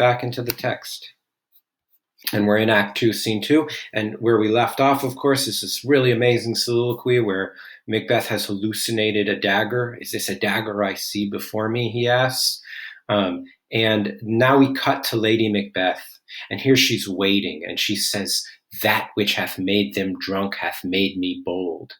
back into the text. And we're in Act 2, Scene 2. And where we left off, of course, is this really amazing soliloquy where Macbeth has hallucinated a dagger. Is this a dagger I see before me, he asks. And now we cut to Lady Macbeth. And here she's waiting. And she says, "That which hath made them drunk hath made me bold."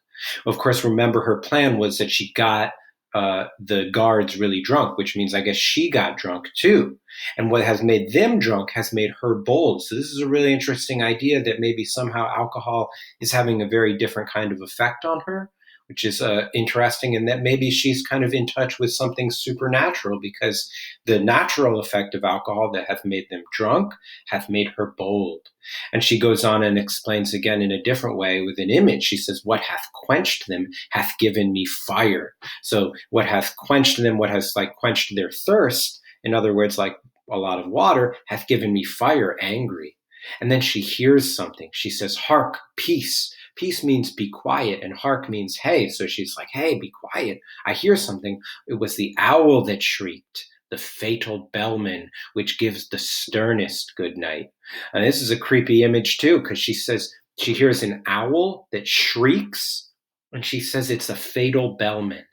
Of course, remember her plan was that she got the guards really drunk, which means I guess she got drunk too. And what has made them drunk has made her bold. So this is a really interesting idea that maybe somehow alcohol is having a very different kind of effect on her, which is interesting, and that maybe she's kind of in touch with something supernatural, because the natural effect of alcohol that hath made them drunk hath made her bold. And she goes on and explains again in a different way with an image. She says, "What hath quenched them hath given me fire." So what hath quenched them, what has like quenched their thirst, in other words, like a lot of water, hath given me fire, angry. And then she hears something. She says, "Hark, peace." Peace means be quiet, and hark means hey. So she's like, "Hey, be quiet. I hear something." It was the owl that shrieked, the fatal bellman, which gives the sternest good night. And this is a creepy image too, because she says she hears an owl that shrieks, and she says it's a fatal bellman.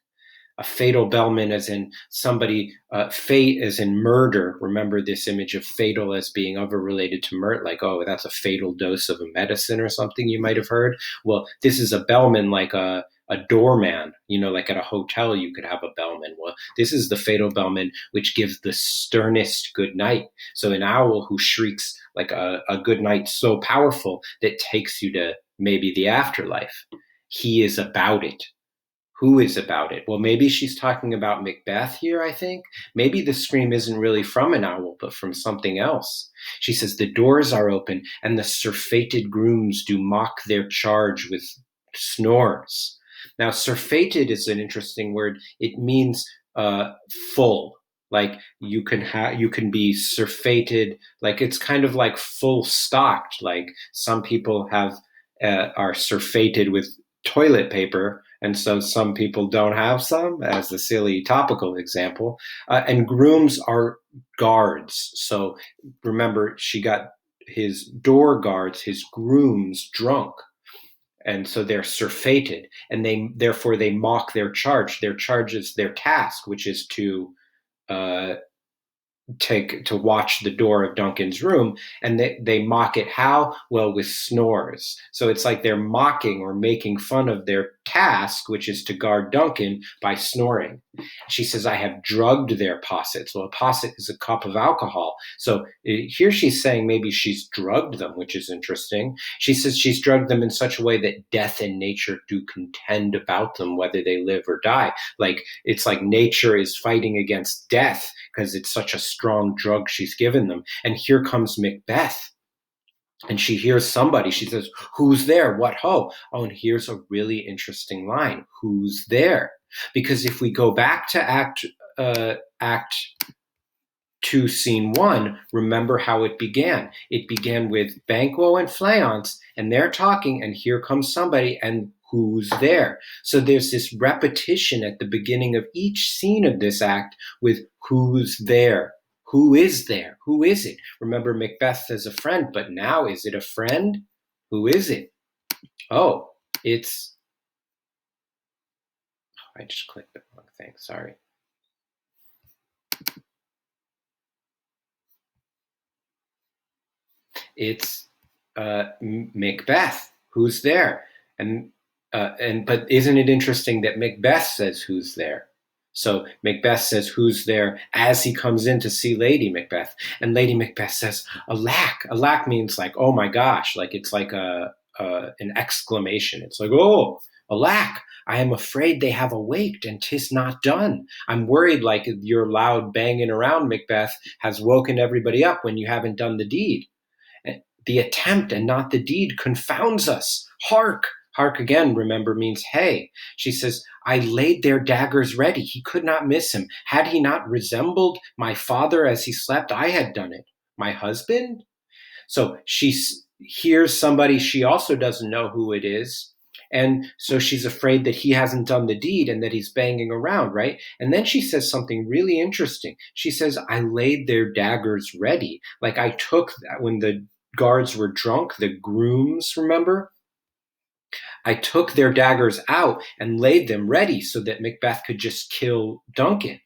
A fatal bellman as in somebody, fate as in murder. Remember this image of fatal as being over-related to murder, like, oh, that's a fatal dose of a medicine or something you might have heard. Well, this is a bellman like a doorman, like at a hotel you could have a bellman. Well, this is the fatal bellman, which gives the sternest good night. So an owl who shrieks like a good night so powerful that takes you to maybe the afterlife. He is about it. Who is about it? Well, maybe she's talking about Macbeth here, I think. Maybe the scream isn't really from an owl, but from something else. She says, "The doors are open, and the surfeited grooms do mock their charge with snores." Now, surfeited is an interesting word. It means full. Like you can be surfeited, like it's kind of like full stocked. Like some people are surfeited with toilet paper, and so some people don't have some, as a silly topical example. And grooms are guards. So remember, she got his door guards, his grooms, drunk. And so they're surfeited, and therefore they mock their charge. Their charge is their task, which is to watch the door of Duncan's room, and they mock it how? Well, with snores. So it's like they're mocking or making fun of their task, which is to guard Duncan, by snoring. She says, "I have drugged their possets." Well, a posset is a cup of alcohol. So here she's saying maybe she's drugged them, which is interesting. She says she's drugged them in such a way that death and nature do contend about them, whether they live or die. Like it's like nature is fighting against death because it's such a strong drug she's given them. And here comes Macbeth. And she hears somebody. She says, "Who's there? What ho?" Oh, and here's a really interesting line. Who's there? Because if we go back to Act 2, Scene 1, remember how it began. It began with Banquo and Fleance, and they're talking, and here comes somebody, and who's there? So there's this repetition at the beginning of each scene of this act with who's there. Who is there? Who is it? Remember, Macbeth says a friend, but now is it a friend? Who is it? Oh, I just clicked the wrong thing, sorry. It's Macbeth. Who's there? But isn't it interesting that Macbeth says who's there? So Macbeth says who's there as he comes in to see Lady Macbeth, and Lady Macbeth says, "Alack!" Alack means like, oh my gosh, like it's like an exclamation. It's like, oh, alack! I am afraid they have awaked, and 'tis not done. I'm worried, like your loud banging around, Macbeth, has woken everybody up when you haven't done the deed. The attempt and not the deed confounds us. Hark! Hark again, remember, means hey. She says, "I laid their daggers ready. He could not miss him. Had he not resembled my father as he slept, I had done it. My husband?" So she hears somebody she also doesn't know who it is. And so she's afraid that he hasn't done the deed and that he's banging around, right? And then she says something really interesting. She says, I laid their daggers ready. Like I took that when the guards were drunk, the grooms, remember? I took their daggers out and laid them ready so that Macbeth could just kill Duncan.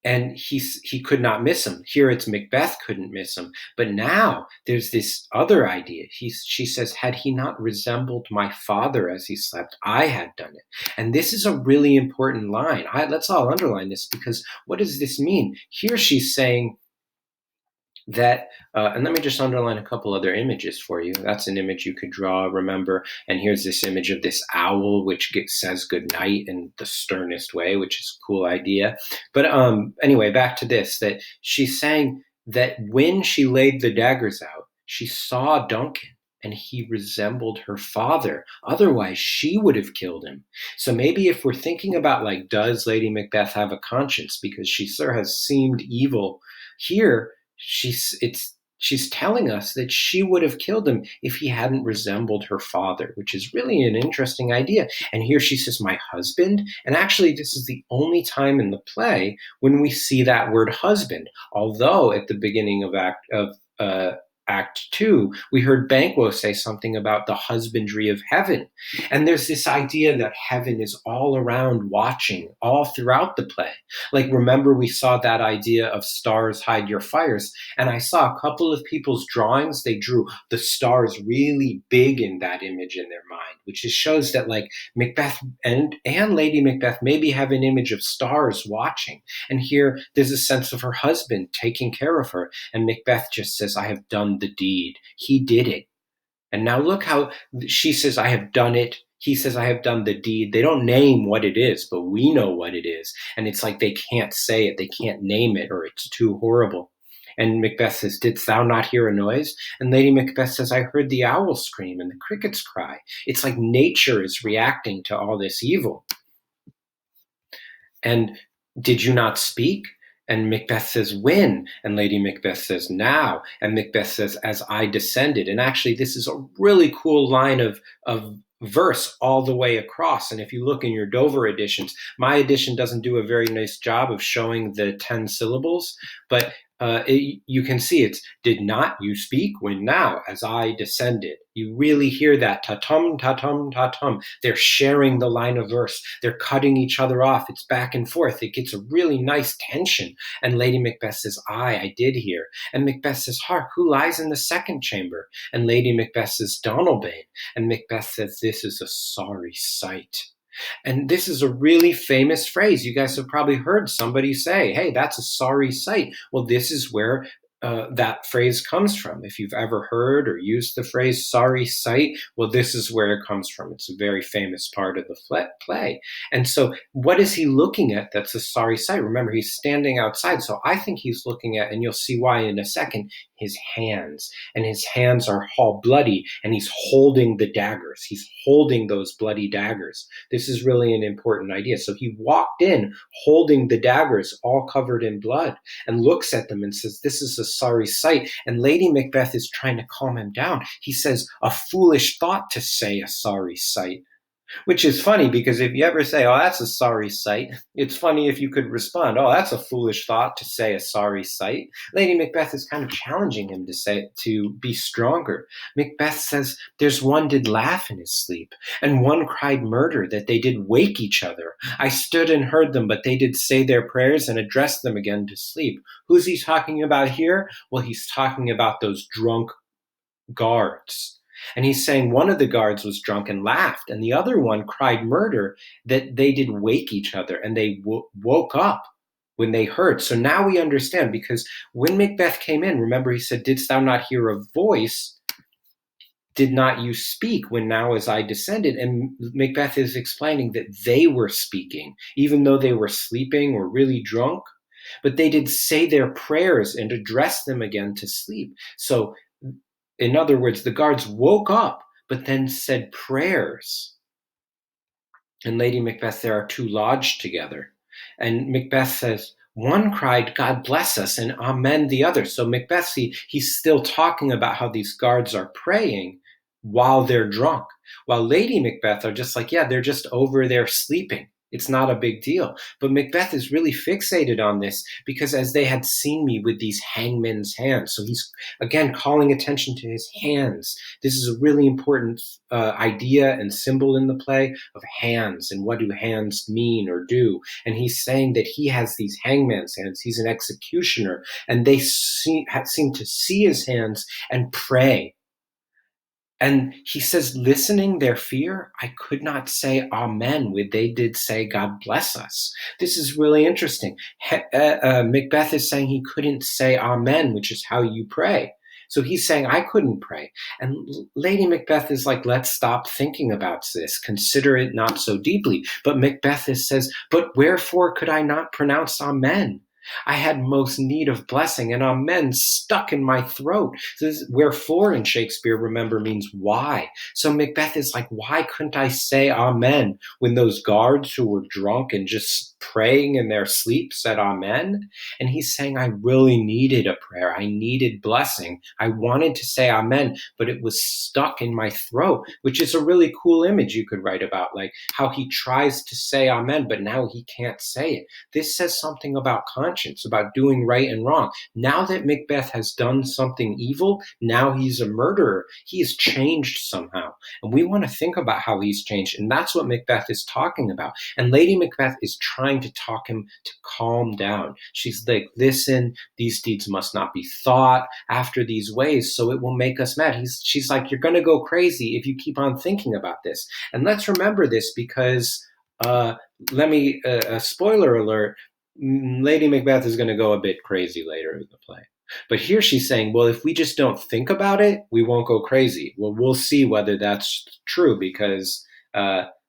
And he could not miss him. Here it's Macbeth couldn't miss him. But now there's this other idea. She says, had he not resembled my father as he slept, I had done it. And this is a really important line. Let's all underline this, because what does this mean? Here she's saying that, and let me just underline a couple other images for you. That's an image you could draw, remember. And here's this image of this owl, which says good night in the sternest way, which is a cool idea. But anyway, back to this, that she's saying that when she laid the daggers out, she saw Duncan and he resembled her father. Otherwise, she would have killed him. So maybe if we're thinking about, like, does Lady Macbeth have a conscience? Because she sure has seemed evil here. She's telling us that she would have killed him if he hadn't resembled her father, which is really an interesting idea. And here she says, my husband. And actually, this is the only time in the play when we see that word husband. Although at the beginning of Act 2, we heard Banquo say something about the husbandry of heaven. And there's this idea that heaven is all around watching all throughout the play. Like, remember, we saw that idea of stars hide your fires. And I saw a couple of people's drawings. They drew the stars really big in that image in their mind, which just shows that, like, Macbeth and Lady Macbeth maybe have an image of stars watching. And here there's a sense of her husband taking care of her. And Macbeth just says, I have done the deed. He did it. And now look how she says, I have done it. He says, I have done the deed. They don't name what it is, but we know what it is. And it's like they can't say it. They can't name it, or it's too horrible. And Macbeth says, didst thou not hear a noise? And Lady Macbeth says, I heard the owl scream and the crickets cry. It's like nature is reacting to all this evil. And did you not speak? And Macbeth says, when? And Lady Macbeth says, now. And Macbeth says, as I descended. And actually, this is a really cool line of verse all the way across. And if you look in your Dover editions, my edition doesn't do a very nice job of showing the 10 syllables, but you can see it's, did not you speak when now, as I descended. You really hear that ta-tum, ta-tum, ta-tum. They're sharing the line of verse. They're cutting each other off. It's back and forth. It gets a really nice tension. And Lady Macbeth says, I did hear. And Macbeth says, hark, who lies in the second chamber? And Lady Macbeth says, Donalbain. And Macbeth says, this is a sorry sight. And this is a really famous phrase. You guys have probably heard somebody say, hey, that's a sorry sight. Well, this is where that phrase comes from. If you've ever heard or used the phrase sorry sight, well, this is where it comes from. It's a very famous part of the play. And so what is he looking at that's a sorry sight? Remember, he's standing outside. So I think he's looking at, and you'll see why in a second, his hands. And his hands are all bloody, and he's holding the daggers. He's holding those bloody daggers. This is really an important idea. So he walked in holding the daggers all covered in blood and looks at them and says, this is a sorry sight. And Lady Macbeth is trying to calm him down. He says, a foolish thought to say a sorry sight. Which is funny, because if you ever say, oh, that's a sorry sight, it's funny if you could respond, oh, that's a foolish thought to say a sorry sight. Lady Macbeth is kind of challenging him to be stronger. Macbeth says, there's one did laugh in his sleep, and one cried murder, that they did wake each other. I stood and heard them, but they did say their prayers and address them again to sleep. Who's he talking about here? Well, he's talking about those drunk guards. And he's saying one of the guards was drunk and laughed, and the other one cried murder, that they did wake each other, and they woke up when they heard. So now we understand, because when Macbeth came in, remember he said, didst thou not hear a voice? Did not you speak when now as I descended? And Macbeth is explaining that they were speaking, even though they were sleeping or really drunk, but they did say their prayers and address them again to sleep. So in other words, the guards woke up, but then said prayers. And Lady Macbeth, there are two lodged together. And Macbeth says, one cried, God bless us, and amen the other. So Macbeth, he's still talking about how these guards are praying while they're drunk. While Lady Macbeth are just like, yeah, they're just over there sleeping. It's not a big deal. But Macbeth is really fixated on this because as they had seen me with these hangman's hands, so he's again calling attention to his hands. This is a really important idea and symbol in the play of hands and what do hands mean or do. And he's saying that he has these hangman's hands. He's an executioner, and they seem to see his hands and pray. And he says, listening their fear, I could not say amen when they did say, God bless us. This is really interesting. Macbeth is saying he couldn't say amen, which is how you pray. So he's saying, I couldn't pray. And Lady Macbeth is like, let's stop thinking about this. Consider it not so deeply. But Macbeth says, but wherefore could I not pronounce amen? I had most need of blessing, and amen stuck in my throat. So this, wherefore in Shakespeare, remember, means why. So Macbeth is like, why couldn't I say amen when those guards who were drunk and just praying in their sleep said amen? And he's saying, I really needed a prayer. I needed blessing. I wanted to say amen, but it was stuck in my throat, which is a really cool image you could write about, like how he tries to say amen, but now he can't say it. This says something about conscience, about doing right and wrong. Now that Macbeth has done something evil, now he's a murderer. He is changed somehow. And we want to think about how he's changed. And that's what Macbeth is talking about. And Lady Macbeth is trying to talk him to calm down. She's like, listen, these deeds must not be thought after these ways, so it will make us mad. She's like, you're going to go crazy if you keep on thinking about this. And let's remember this because spoiler alert, Lady Macbeth is going to go a bit crazy later in the play. But here she's saying, well, if we just don't think about it, we won't go crazy. Well, we'll see whether that's true because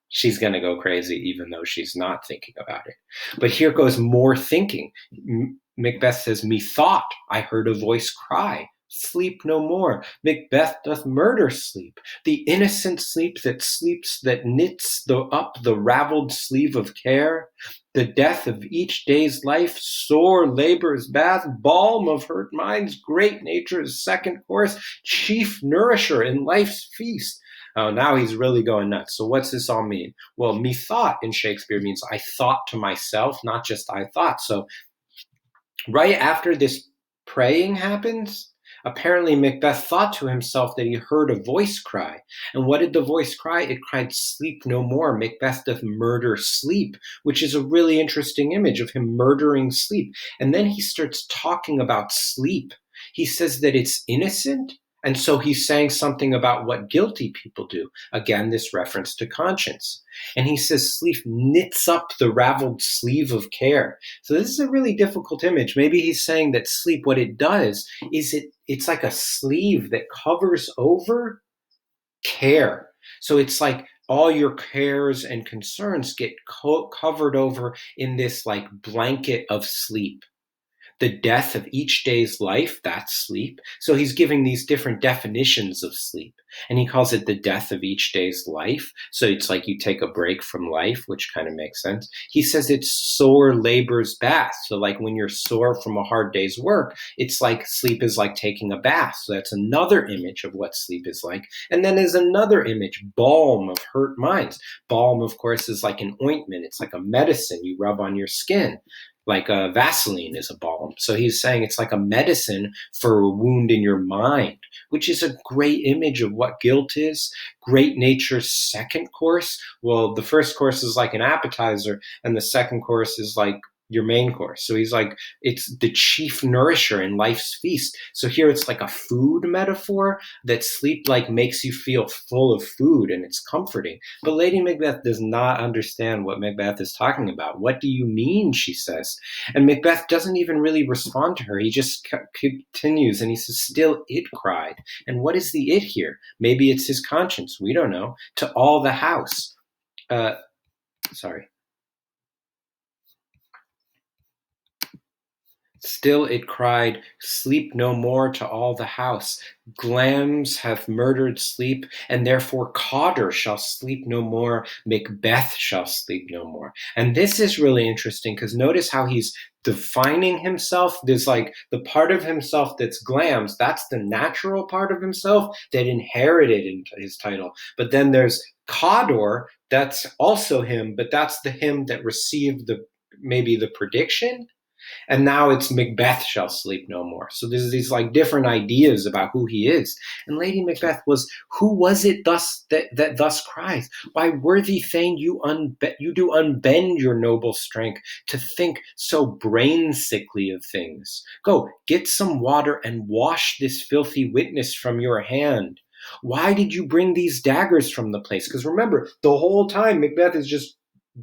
she's going to go crazy even though she's not thinking about it. But here goes more thinking. Macbeth says, methought I heard a voice cry, sleep no more. Macbeth doth murder sleep. The innocent sleep that knits up the ravelled sleeve of care. The death of each day's life, sore labor's bath, balm of hurt minds, great nature's second course, chief nourisher in life's feast. Oh, now he's really going nuts. So what's this all mean? Well, methought in Shakespeare means I thought to myself, not just I thought. So right after this praying happens, apparently Macbeth thought to himself that he heard a voice cry. And what did the voice cry? It cried, sleep no more. Macbeth doth murder sleep, which is a really interesting image of him murdering sleep. And then he starts talking about sleep. He says that it's innocent. And so he's saying something about what guilty people do. Again, this reference to conscience. And he says, sleep knits up the raveled sleeve of care. So this is a really difficult image. Maybe he's saying that sleep, what it does is it's like a sleeve that covers over care. So it's like all your cares and concerns get covered over in this like blanket of sleep. The death of each day's life, that's sleep. So he's giving these different definitions of sleep. And he calls it the death of each day's life. So it's like you take a break from life, which kind of makes sense. He says it's sore labor's bath. So like when you're sore from a hard day's work, it's like sleep is like taking a bath. So that's another image of what sleep is like. And then there's another image, balm of hurt minds. Balm, of course, is like an ointment. It's like a medicine you rub on your skin. Like a Vaseline is a balm. So he's saying it's like a medicine for a wound in your mind, which is a great image of what guilt is. Great nature's second course. Well, the first course is like an appetizer, and the second course is like your main course. So he's like, it's the chief nourisher in life's feast. So here it's like a food metaphor that sleep like makes you feel full of food and it's comforting. But Lady Macbeth does not understand what Macbeth is talking about. What do you mean? She says. And Macbeth doesn't even really respond to her. He just continues and he says, still it cried. And what is the it here? Maybe it's his conscience. We don't know. To all the house. Sorry. Still it cried, "Sleep no more to all the house. Glamis hath murdered sleep, and therefore Cawdor shall sleep no more, Macbeth shall sleep no more." And this is really interesting because notice how he's defining himself. There's like the part of himself that's Glamis, that's the natural part of himself that inherited into his title. But then there's Cawdor, that's also him, but that's the him that received the maybe the prediction, and now it's Macbeth shall sleep no more. So there's these like different ideas about who he is. And Lady Macbeth was, who was it thus that thus cries? Why, worthy thane, you do unbend your noble strength to think so brain sickly of things. Go, get some water and wash this filthy witness from your hand. Why did you bring these daggers from the place? Because remember, the whole time Macbeth is just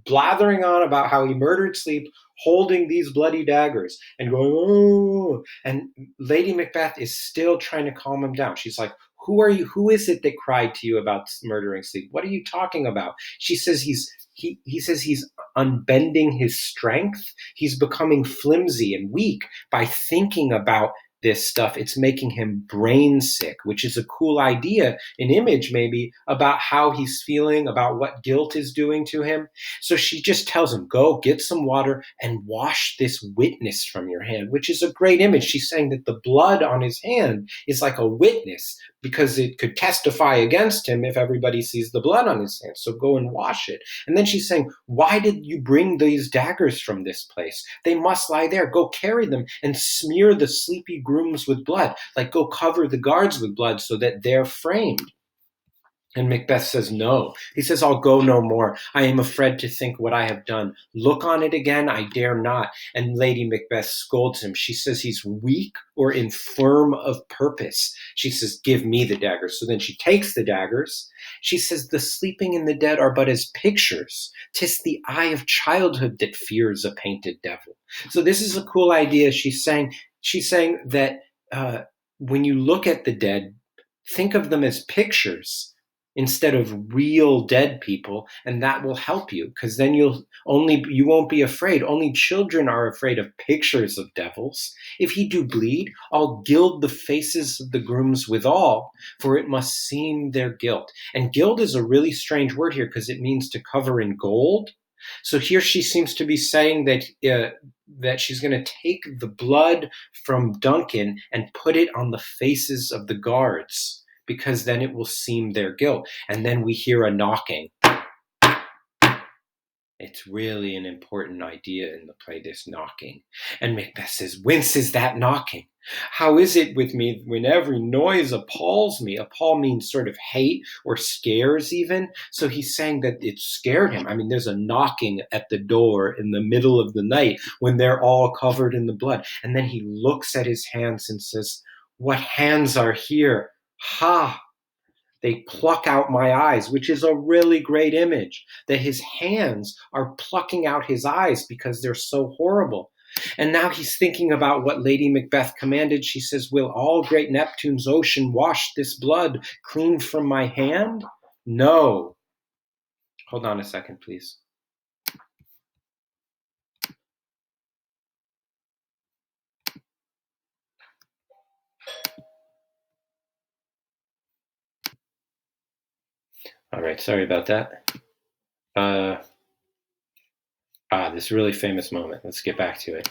blathering on about how he murdered sleep, holding these bloody daggers and going, oh. And Lady Macbeth is still trying to calm him down. She's like, who are you? Who is it that cried to you about murdering sleep? What are you talking about? She says he says he's unbending his strength. He's becoming flimsy and weak by thinking about this stuff. It's making him brain sick, which is a cool idea, an image maybe about how he's feeling, about what guilt is doing to him. So she just tells him, go get some water and wash this witness from your hand, which is a great image. She's saying that the blood on his hand is like a witness because it could testify against him if everybody sees the blood on his hand. So go and wash it. And then she's saying, why did you bring these daggers from this place? They must lie there. Go carry them and smear the sleepy grooms with blood. Like go cover the guards with blood so that they're framed. And Macbeth says, no. He says, I'll go no more. I am afraid to think what I have done. Look on it again, I dare not. And Lady Macbeth scolds him. She says he's weak or infirm of purpose. She says, give me the daggers. So then she takes the daggers. She says, the sleeping and the dead are but as pictures. 'Tis the eye of childhood that fears a painted devil. So this is a cool idea. She's saying that when you look at the dead, think of them as pictures instead of real dead people, and that will help you because then you won't be afraid. Only children are afraid of pictures of devils. If he do bleed, I'll gild the faces of the grooms withal, for it must seem their guilt. And gild is a really strange word here because it means to cover in gold. So here she seems to be saying that she's going to take the blood from Duncan and put it on the faces of the guards, because then it will seem their guilt. And then we hear a knocking. It's really an important idea in the play, this knocking. And Macbeth says, whence is that knocking? How is it with me when every noise appalls me? Appall means sort of hate or scares even. So he's saying that it scared him. I mean, there's a knocking at the door in the middle of the night when they're all covered in the blood. And then he looks at his hands and says, what hands are here? Ha! They pluck out my eyes, which is a really great image, that his hands are plucking out his eyes because they're so horrible. And now he's thinking about what Lady Macbeth commanded. She says, will all great Neptune's ocean wash this blood clean from my hand? No. Hold on a second, please. All right, sorry about that. This really famous moment. Let's get back to it.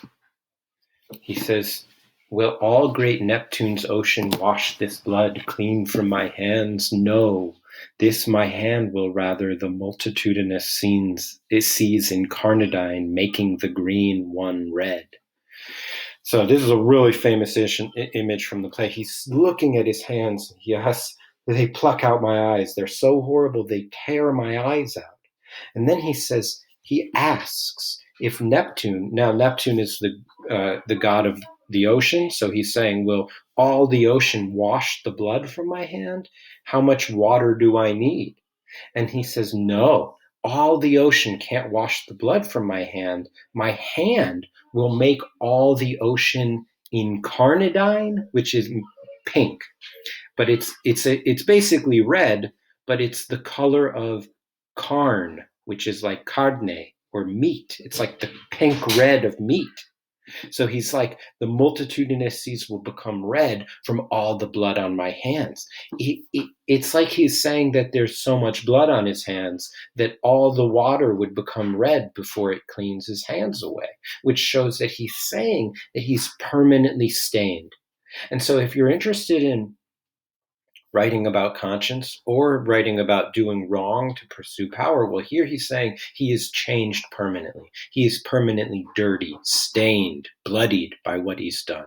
He says, will all great Neptune's ocean wash this blood clean from my hands? No, this my hand will rather the multitudinous scenes it sees incarnadine, making the green one red. So this is a really famous image from the play. He's looking at his hands. Yes, they pluck out my eyes. They're so horrible, they tear my eyes out. And then he asks if Neptune, now Neptune is the god of the ocean, so he's saying, will all the ocean wash the blood from my hand? How much water do I need? And he says, no, all the ocean can't wash the blood from my hand. My hand will make all the ocean incarnadine, which is pink, but it's basically red, but it's the color of carne, which is like carne or meat. It's like the pink red of meat. So he's like, the multitudinous seas will become red from all the blood on my hands. It's like he's saying that there's so much blood on his hands that all the water would become red before it cleans his hands away, which shows that he's saying that he's permanently stained. And so if you're interested in writing about conscience or writing about doing wrong to pursue power, well, here he's saying he is changed permanently. He is permanently dirty, stained, bloodied by what he's done.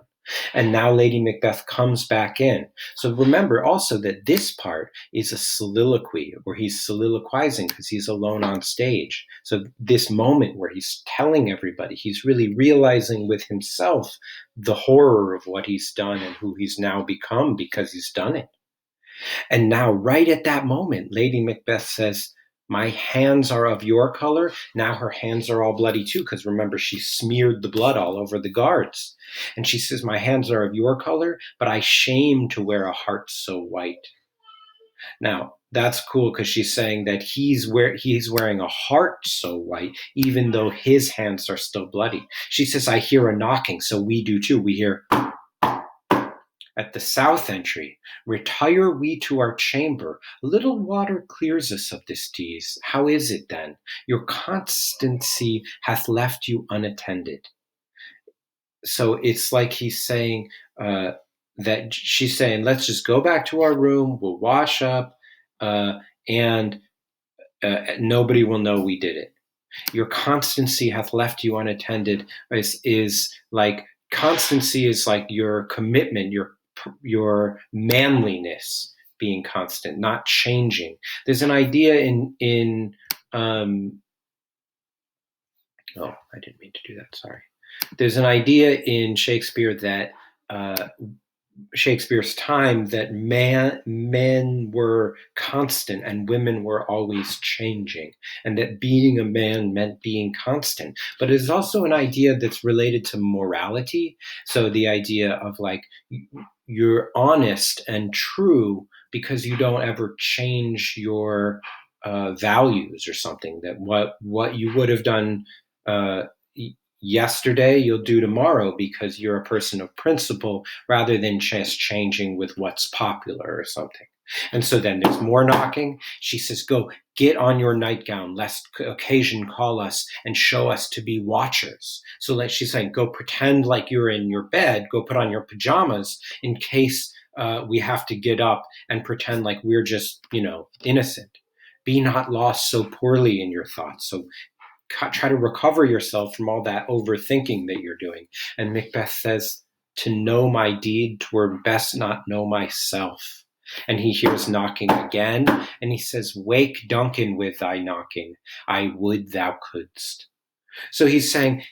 And now Lady Macbeth comes back in. So remember also that this part is a soliloquy where he's soliloquizing because he's alone on stage. So this moment where he's telling everybody, he's really realizing with himself the horror of what he's done and who he's now become because he's done it. And now, right at that moment, Lady Macbeth says, my hands are of your color. Now her hands are all bloody too, because remember, she smeared the blood all over the guards. And she says, my hands are of your color, but I shame to wear a heart so white. Now, that's cool because she's saying that he's wearing a heart so white, even though his hands are still bloody. She says, I hear a knocking, so we do too. We hear at the south entry, retire we to our chamber. A little water clears us of this tease. How is it then? Your constancy hath left you unattended. So it's like he's saying that she's saying, let's just go back to our room. We'll wash up, and nobody will know we did it. Your constancy hath left you unattended is like constancy is like your commitment, your manliness being constant, not changing. There's an idea in oh, I didn't mean to do that. Sorry. There's an idea in Shakespeare that Shakespeare's time that men were constant and women were always changing, and that being a man meant being constant. But it's also an idea that's related to morality. So the idea of like you're honest and true because you don't ever change your values or something. That what you would have done yesterday you'll do tomorrow because you're a person of principle rather than just changing with what's popular or something. And so then there's more knocking. She says, go get on your nightgown lest occasion call us and show us to be watchers. So like she's saying, go pretend like you're in your bed, go put on your pajamas in case we have to get up and pretend like we're just, innocent. Be not lost so poorly in your thoughts. So try to recover yourself from all that overthinking that you're doing. And Macbeth says, to know my deed, 'twere best not know myself. And he hears knocking again, and he says, wake Duncan with thy knocking. I would thou couldst. So he's saying,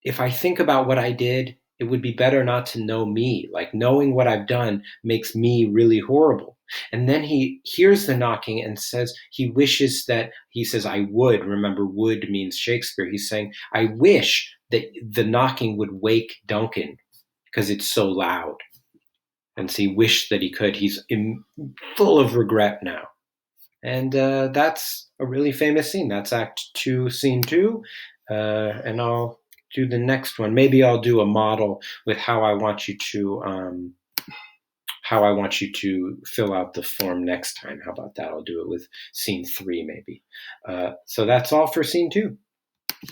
if I think about what I did, it would be better not to know me. Like knowing what I've done makes me really horrible. And then he hears the knocking and says he wishes that, he says, I would. Remember, would means Shakespeare. He's saying, I wish that the knocking would wake Duncan because it's so loud. And so he wished that he could. He's full of regret now. And that's a really famous scene. That's Act 2, Scene 2. And I'll do the next one. Maybe I'll do a model with how I want you to fill out the form next time. How about that? I'll do it with Scene 3 maybe. So that's all for Scene 2.